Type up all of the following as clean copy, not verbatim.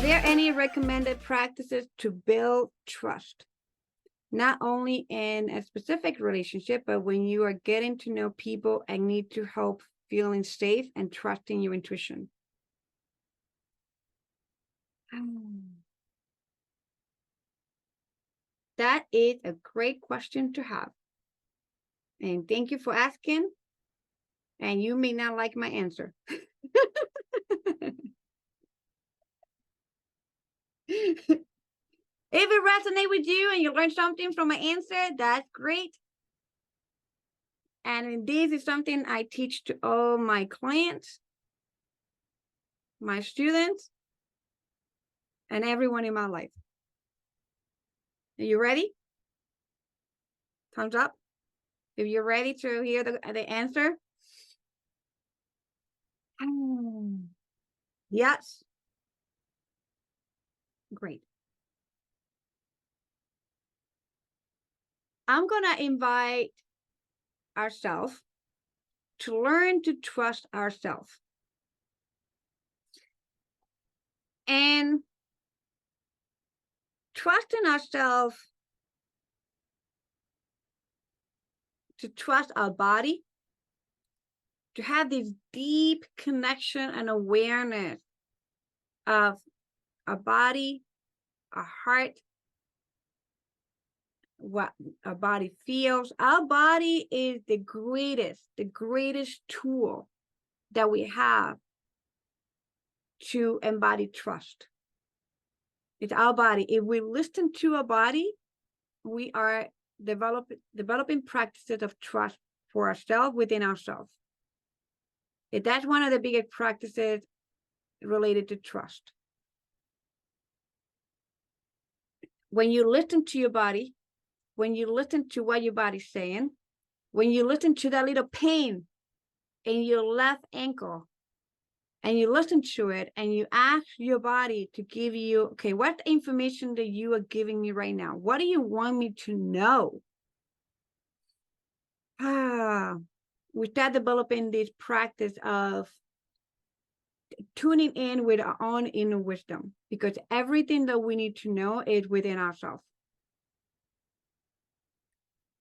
Are there any recommended practices to build trust? Not only in a specific relationship, but when you are getting to know people and need to help feeling safe and trusting your intuition. That is a great question to have. And thank you for asking. And you may not like my answer. If it resonates with you and you learn something from my answer, that's great. And this is something I teach to all my clients, my students, and everyone in my life. Are you ready? Thumbs up if you're ready to hear the answer. Yes. Great. I'm going to invite ourselves to learn to trust ourselves. And trusting ourselves, to trust our body, to have this deep connection and awareness of our body, our heart, what our body feels. Our body is the greatest tool that we have to embody trust. It's our body. If we listen to our body, we are developing practices of trust for ourselves within ourselves. That's one of the biggest practices related to trust. When you listen to your body, when you listen to what your body's saying, when you listen to that little pain in your left ankle, and you listen to it and you ask your body to give you, okay, what information that you are giving me right now? What do you want me to know? We start developing this practice of tuning in with our own inner wisdom, because everything that we need to know is within ourselves.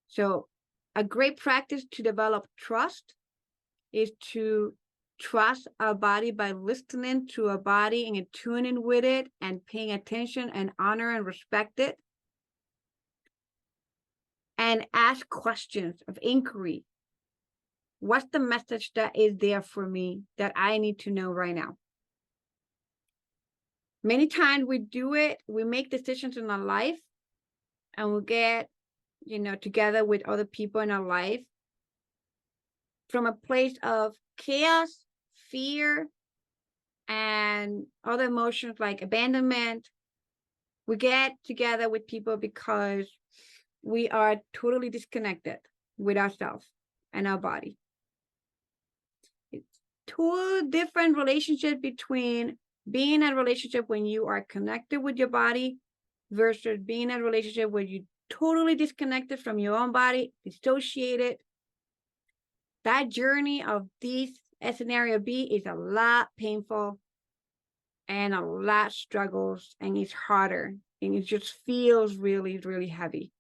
So a great practice to develop trust is to trust our body by listening to our body and tuning with it and paying attention and honor and respect it. And ask questions of inquiry. What's the message that is there for me that I need to know right now? Many times we do it, we make decisions in our life and we get, together with other people in our life from a place of chaos, fear, and other emotions like abandonment. We get together with people because we are totally disconnected with ourselves and our body. It's two different relationships between being in a relationship when you are connected with your body versus being in a relationship where you're totally disconnected from your own body, dissociated. That journey of this scenario B is a lot painful and a lot struggles, and it's harder, and it just feels really, really heavy.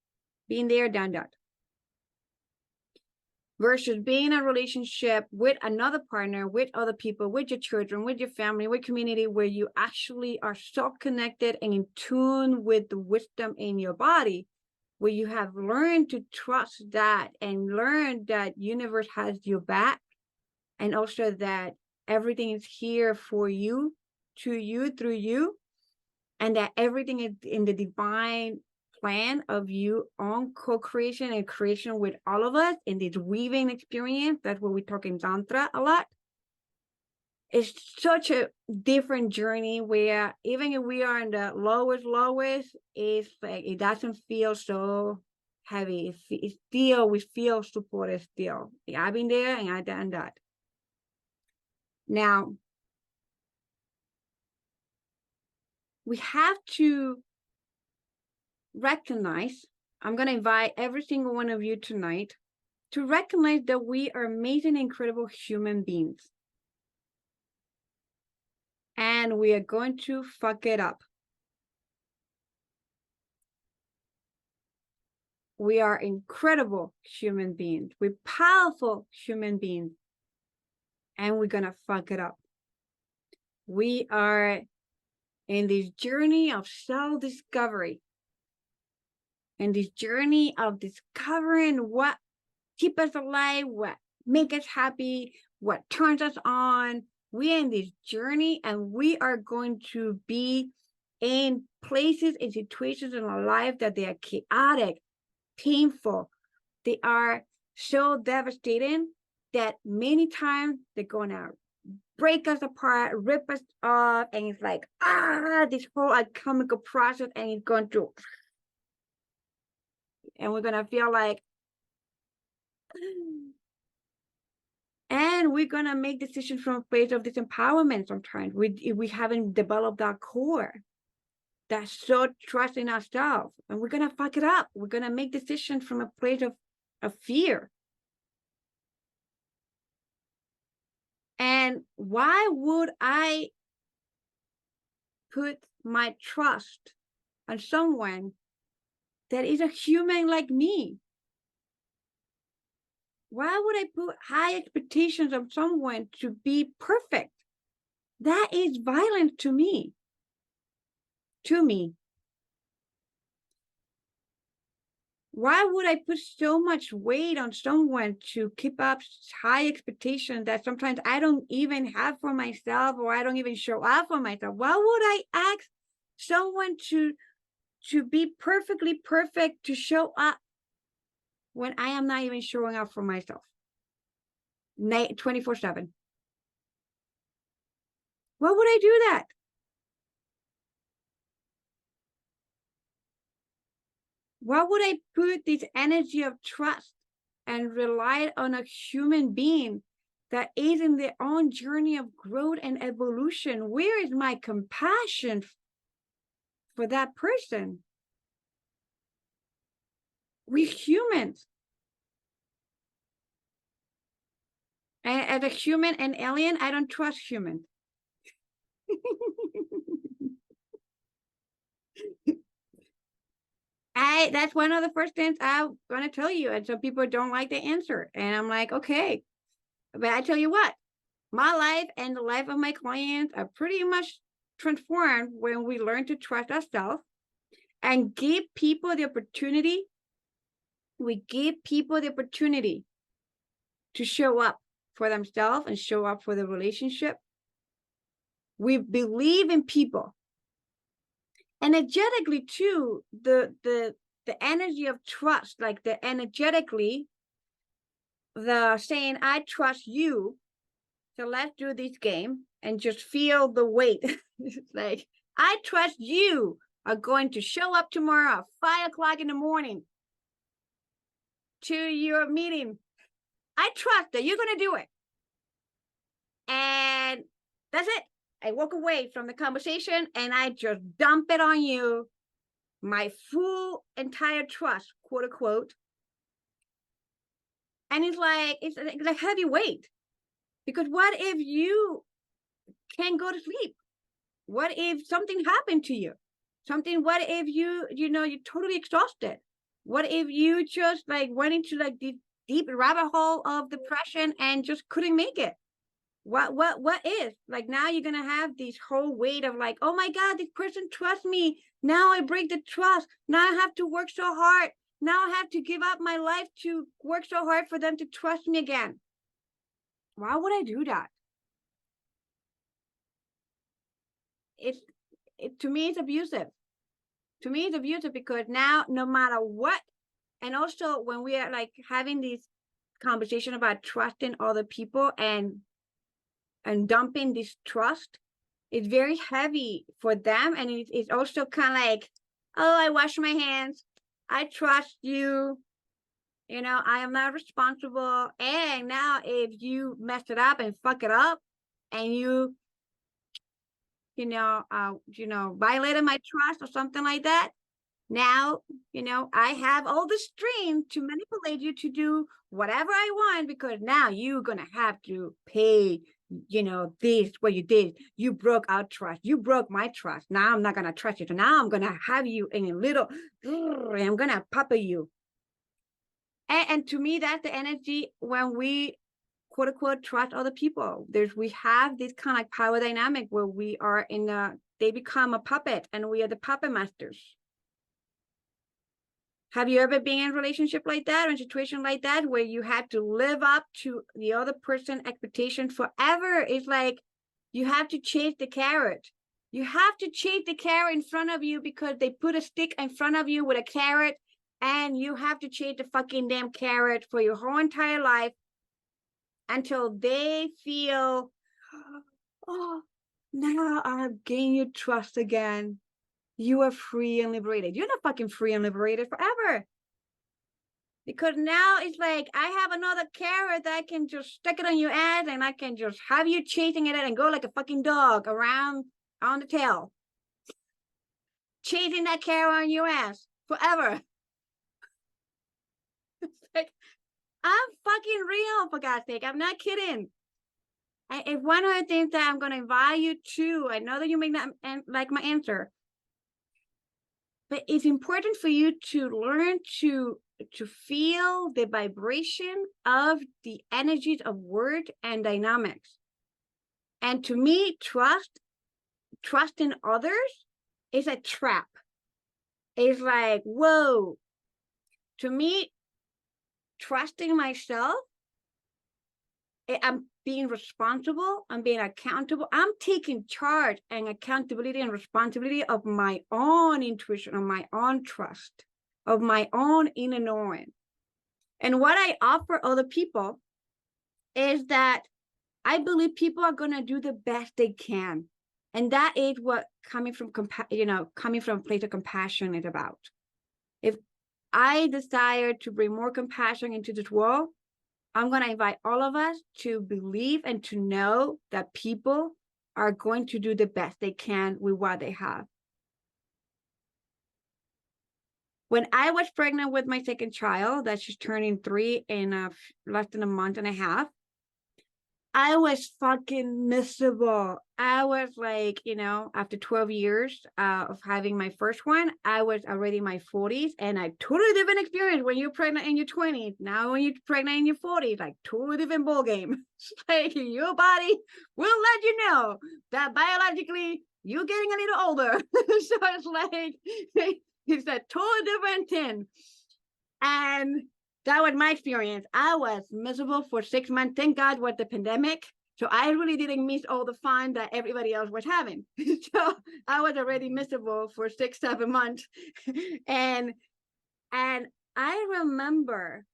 Being there, done that. Versus being in a relationship with another partner, with other people, with your children, with your family, with community, where you actually are so connected and in tune with the wisdom in your body, where you have learned to trust that and learn that universe has your back, and also that everything is here for you, to you, through you, and that everything is in the divine plan of you on co-creation and creation with all of us in this weaving experience. That's what we talk in Tantra a lot. It's such a different journey where even if we are in the lowest, it's like it doesn't feel so heavy. It's still, we feel supported still. I've been there and I've done that. Now, we have to recognize, I'm going to invite every single one of you tonight to recognize that we are amazing, incredible human beings. and we are going to fuck it up. We are incredible human beings. We're powerful human beings, and we're gonna fuck it up. We are in this journey of self-discovery, in this journey of discovering what keeps us alive, what makes us happy, what turns us on. We're in this journey, and we are going to be in places and situations in our life that they are chaotic, painful. They are so devastating that many times they're gonna break us apart, rip us off, and it's like, this whole alchemical process, and it's going to, and we're gonna feel like, and we're gonna make decisions from a place of disempowerment sometimes. We haven't developed that core, that's so trust in ourselves, and we're gonna fuck it up. We're gonna make decisions from a place of fear. And why would I put my trust on someone that is a human like me? Why would I put high expectations of someone to be perfect? That is violent to me. Why would I put so much weight on someone to keep up high expectations that sometimes I don't even have for myself, or I don't even show up for myself? Why would I ask someone to be perfectly perfect, to show up when I am not even showing up for myself 24/7? Why would I do that? Why would I put this energy of trust and rely on a human being that is in their own journey of growth and evolution? Where is my compassion for that person? We're humans. And as a human and alien, I don't trust humans. That's one of the first things I'm going to tell you. And some people don't like the answer. And I'm like, okay. But I tell you what, my life and the life of my clients are pretty much transformed when we learn to trust ourselves and give people the opportunity. We give people the opportunity to show up for themselves and show up for the relationship. We believe in people. Energetically too, the energy of trust, like the energetically, the saying, I trust you, so let's do this game, and just feel the weight. Like, I trust you are going to show up tomorrow at 5 o'clock in the morning to your meeting. I trust that you're going to do it. And that's it. I walk away from the conversation and I just dump it on you, my full entire trust, quote unquote. And it's like heavy weight. Because what if you can't go to sleep? What if something happened to you? What if you're totally exhausted? What if you just like went into like the deep rabbit hole of depression and just couldn't make it? What is like now you're gonna have this whole weight of like, oh my God, this person trusts me. Now I break the trust. Now I have to work so hard. Now I have to give up my life to work so hard for them to trust me again. Why would I do that? To me, it's abusive. To me, it's abusive because now, no matter what, and also when we are like having this conversation about trusting other people and dumping this trust, it's very heavy for them, and it's also kind of like, oh, I wash my hands, I trust you, I am not responsible. And now if you mess it up and fuck it up, and you violated my trust or something like that, now, I have all the strength to manipulate you to do whatever I want, because now you're going to have to pay this, what you did, you broke our trust. You broke my trust. Now I'm not going to trust you. So now I'm going to have you in a little, I'm going to puppet you. And to me, that's the energy when we, quote unquote, trust other people. We have this kind of like power dynamic where we are they become a puppet and we are the puppet masters. Have you ever been in a relationship like that, or in a situation like that, where you had to live up to the other person's expectation forever? It's like you have to chase the carrot. You have to chase the carrot in front of you because they put a stick in front of you with a carrot, and you have to chase the fucking damn carrot for your whole entire life until they feel, oh, now I've gained your trust again. You are free and liberated. You're not fucking free and liberated forever. Because now it's like, I have another carrot that I can just stick it on your ass and I can just have you chasing it and go like a fucking dog around on the tail. Chasing that carrot on your ass forever. It's like, I'm fucking real, for God's sake. I'm not kidding. It's one of the things that I'm going to invite you to. I know that you may not like my answer. But it's important for you to learn to feel the vibration of the energies of word and dynamics. And to me, trust in others is a trap. It's like, whoa. To me, trusting myself, I'm being responsible, I'm being accountable, I'm taking charge and accountability and responsibility of my own intuition, of my own trust, of my own inner knowing. And what I offer other people is that I believe people are going to do the best they can. And that is what coming from a place of compassion is about. If I desire to bring more compassion into this world, I'm going to invite all of us to believe and to know that people are going to do the best they can with what they have. When I was pregnant with my second child, that she's turning 3 in less than a month and a half, I was fucking miserable. I was like, after 12 years of having my first one, I was already in my 40s, and a totally different experience when you're pregnant in your 20s. Now when you're pregnant in your 40s, like totally different ball game. Like your body will let you know that biologically you're getting a little older. So it's like, it's a totally different thing. And that was my experience. I was miserable for 6 months. Thank God with the pandemic. So I really didn't miss all the fun that everybody else was having. So I was already miserable for 6-7 months. And I remember,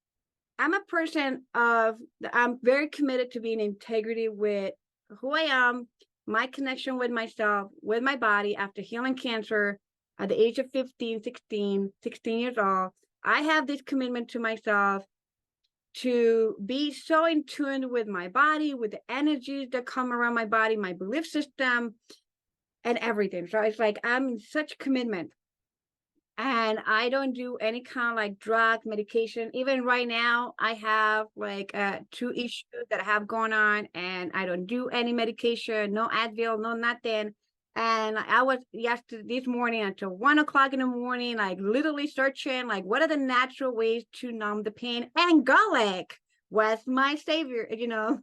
I'm a person I'm very committed to being in integrity with who I am, my connection with myself, with my body after healing cancer at the age of 16 years old. I have this commitment to myself to be so in tune with my body, with the energies that come around my body, my belief system, and everything. So it's like I'm in such commitment. And I don't do any kind of like drug medication. Even right now, I have like 2 issues that I have going on, and I don't do any medication, no Advil, no nothing. And I was this morning until 1 o'clock in the morning, like literally searching, like, what are the natural ways to numb the pain? And garlic was my savior,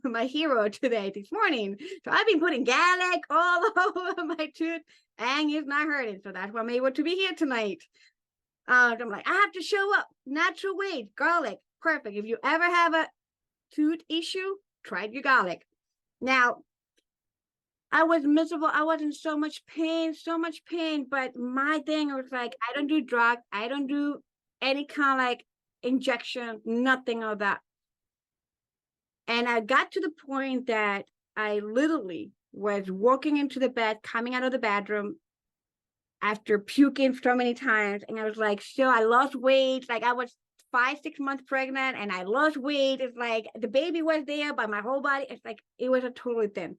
my hero this morning. So I've been putting garlic all over my tooth, and it's not hurting. So that's why I'm able to be here tonight. I'm like, I have to show up. Natural ways, garlic, perfect. If you ever have a tooth issue, try your garlic. Now, I was miserable. I was in so much pain. But my thing was like, I don't do drugs. I don't do any kind of like injection, nothing of that. And I got to the point that I literally was walking into the bed, coming out of the bathroom after puking so many times. And I was like, so I lost weight. Like I was 5-6 months pregnant and I lost weight. It's like the baby was there, but my whole body, it's like, it was a total thing.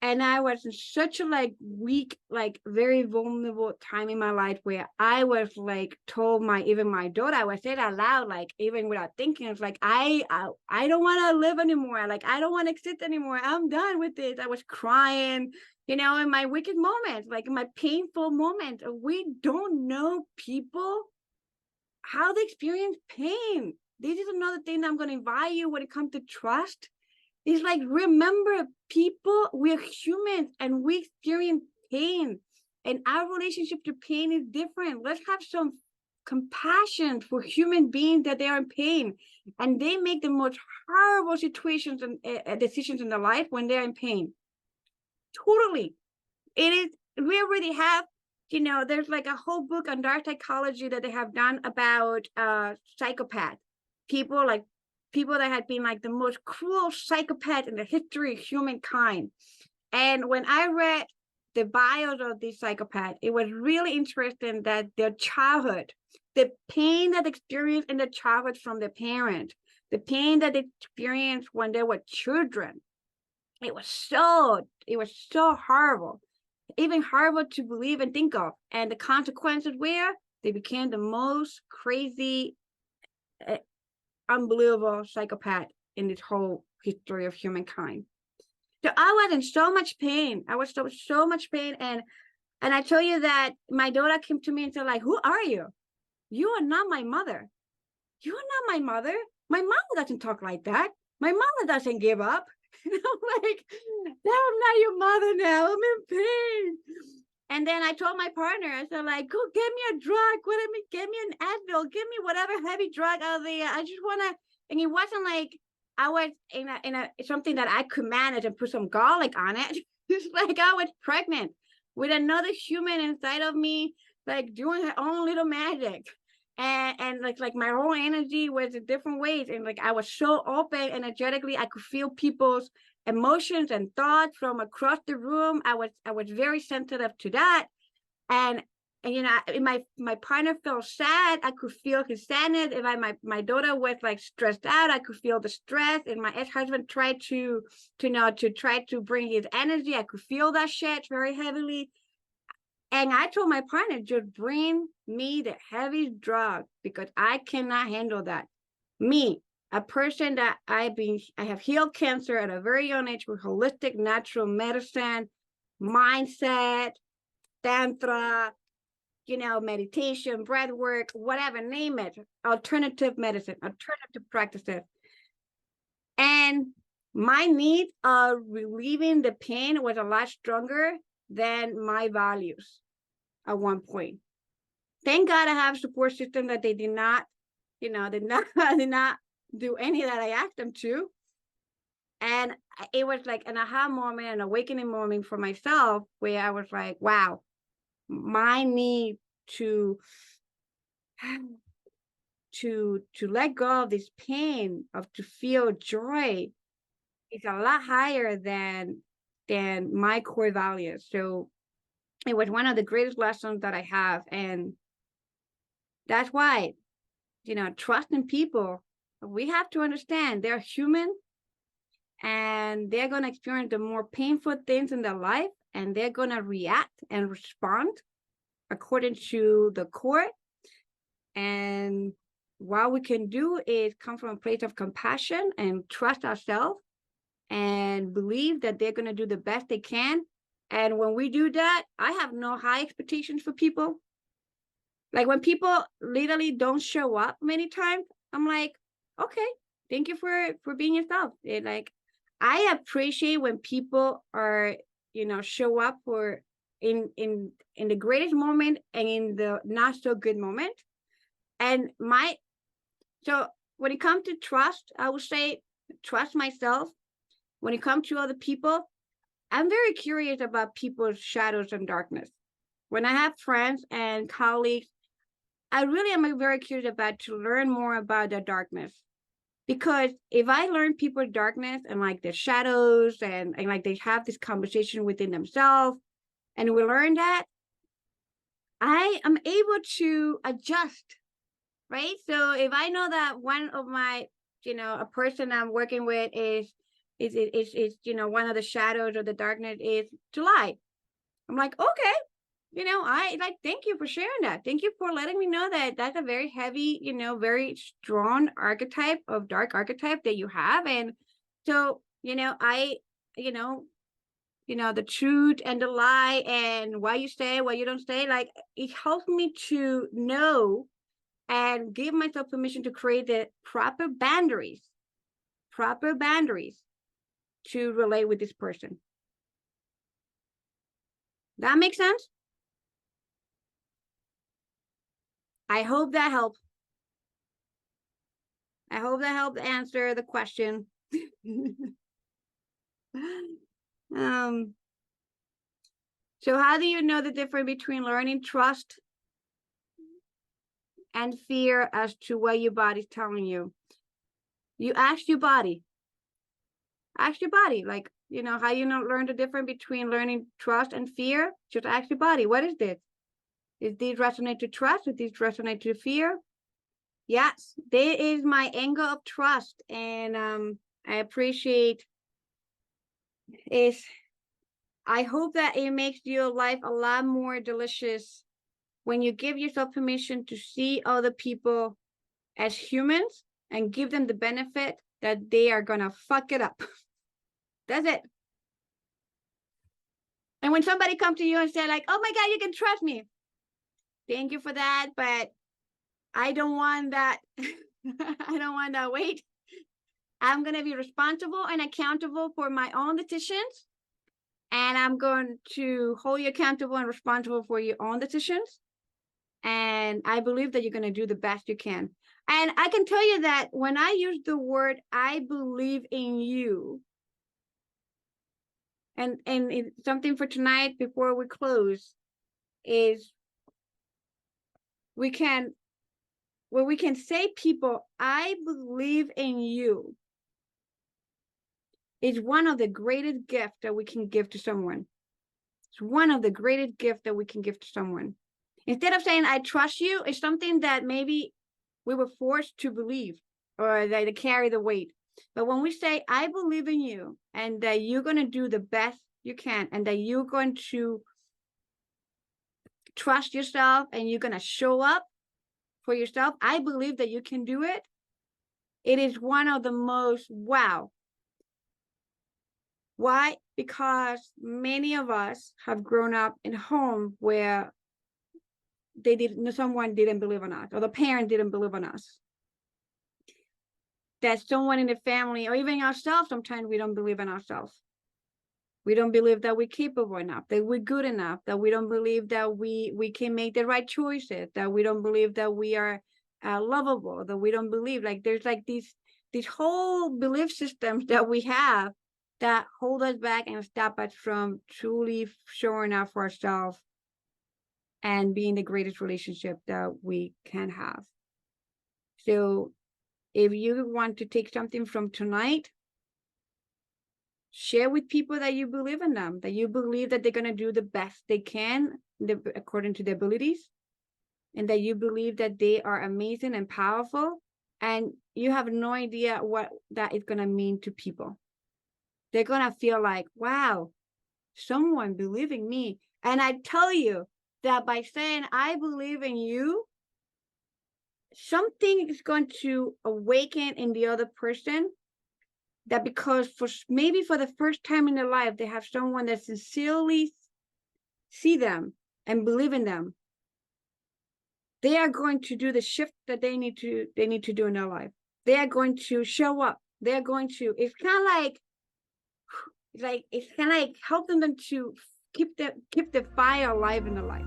And I was in such a like weak, like very vulnerable time in my life where I was like told even my daughter, I was said out loud, like even without thinking, it's like I don't want to live anymore. Like I don't want to exist anymore. I'm done with this. I was crying, in my wicked moments, like in my painful moments. We don't know people how they experience pain. This is another thing that I'm going to invite you when it comes to trust. It's like, remember, people, we're humans and we experience pain, and our relationship to pain is different. Let's have some compassion for human beings that they are in pain, and they make the most horrible situations and decisions in their life when they're in pain. Totally. It is, we already have, there's like a whole book on dark psychology that they have done about psychopaths, people that had been like the most cruel psychopath in the history of humankind. And when I read the bios of these psychopaths, it was really interesting that their childhood, the pain that they experienced in their childhood from their parent, the pain that they experienced when they were children, it was so horrible, even horrible to believe and think of. And the consequences were they became the most crazy, unbelievable psychopath in this whole history of humankind. So I was in so much pain. I was so much pain. And I tell you that my daughter came to me and said, like, who are you? You are not my mother. You are not my mother. My mother doesn't talk like that. My mother doesn't give up. And I'm like, no, I'm not your mother now. I'm in pain. And then I told my partner, I said, like, go get me a drug. Get me an Advil. Give me whatever heavy drug out there. I just want to. And it wasn't like I was in a something that I could manage and put some garlic on it. It's like I was pregnant with another human inside of me, like doing her own little magic. And like my whole energy was in different ways. And like I was so open energetically, I could feel people's emotions and thoughts from across the room. I was very sensitive to that. And my partner felt sad, I could feel his sadness. If my daughter was like stressed out, I could feel the stress. And my ex-husband tried to try to bring his energy, I could feel that shit very heavily. And I told my partner, just bring me the heavy drug because I cannot handle that. Me, a person that I have healed cancer at a very young age with holistic natural medicine, mindset, tantra, meditation, breath work, whatever, name it, alternative medicine, alternative practices. And my need of relieving the pain was a lot stronger than my values at one point. Thank God I have a support system that they did not do any that I asked them to. And it was like an aha moment, an awakening moment for myself where I was like, wow, my need to let go of this pain, to feel joy, is a lot higher than my core values. So it was one of the greatest lessons that I have. And that's why, trusting people, we have to understand they're human and they're going to experience the more painful things in their life, and they're going to react and respond according to the core. And what we can do is come from a place of compassion and trust ourselves and believe that they're going to do the best they can. And when we do that, I have no high expectations for people. Like when people literally don't show up many times, I'm like, okay, thank you for being yourself. It like, I appreciate when people are, show up for in the greatest moment and in the not so good moment. And so when it comes to trust, I would say trust myself. When it comes to other people, I'm very curious about people's shadows and darkness. When I have friends and colleagues, I really am very curious about to learn more about their darkness. Because if I learn people's darkness and like their shadows and like they have this conversation within themselves, and we learn that, I am able to adjust, right? So if I know that one of my, a person I'm working with is is one of the shadows or the darkness is to lie. I'm like, okay, I like, thank you for sharing that. Thank you for letting me know that that's a very heavy, very strong archetype of dark archetype that you have. And so, I, the truth and the lie and why you stay, why you don't stay, like it helps me to know and give myself permission to create the proper boundaries to relate with this person. That makes sense? I hope that helped. I hope that helped answer the question. So how do you know the difference between learning trust and fear as to what your body's telling you? You ask your body. Ask your body, like, how you learn the difference between learning trust and fear? Just ask your body, what is this? Is this resonate to trust? Is this resonate to fear? Yes, this is my angle of trust, and I appreciate is. I hope that it makes your life a lot more delicious when you give yourself permission to see other people as humans and give them the benefit that they are gonna fuck it up. That's it. And when somebody comes to you and say like, oh my God, you can trust me. Thank you for that, but I don't want that. I don't want that weight. I'm going to be responsible and accountable for my own decisions. And I'm going to hold you accountable and responsible for your own decisions. And I believe that you're going to do the best you can. And I can tell you that when I use the word, I believe in you. And something for tonight before we close is we can say people, I believe in you, is one of the greatest gifts that we can give to someone. It's one of the greatest gifts that we can give to someone. Instead of saying, I trust you, it's something that maybe we were forced to believe or that to carry the weight. But when we say, I believe in you and that you're going to do the best you can and that you're going to trust yourself and you're going to show up for yourself, I believe that you can do it. It is one of the most wow. Why? Because many of us have grown up in a home where someone didn't believe in us, or the parent didn't believe in us. That someone in the family, or even ourselves, sometimes we don't believe in ourselves. We don't believe that we're capable enough, that we're good enough, that we don't believe that we can make the right choices, that we don't believe that we are lovable, that we don't believe, like there's like these whole belief systems that we have that hold us back and stop us from truly showing up for ourselves and being the greatest relationship that we can have. So if you want to take something from tonight, share with people that you believe in them, that you believe that they're going to do the best they can according to their abilities, and that you believe that they are amazing and powerful, and you have no idea what that is going to mean to people. They're going to feel like, wow, someone believing me. And I tell you that by saying, I believe in you, something is going to awaken in the other person, that because maybe for the first time in their life, they have someone that sincerely see them and believe in them. They are going to do the shift that they need to do in their life. They are going to show up. They're going to, it's kind of like helping them to keep the fire alive in their life.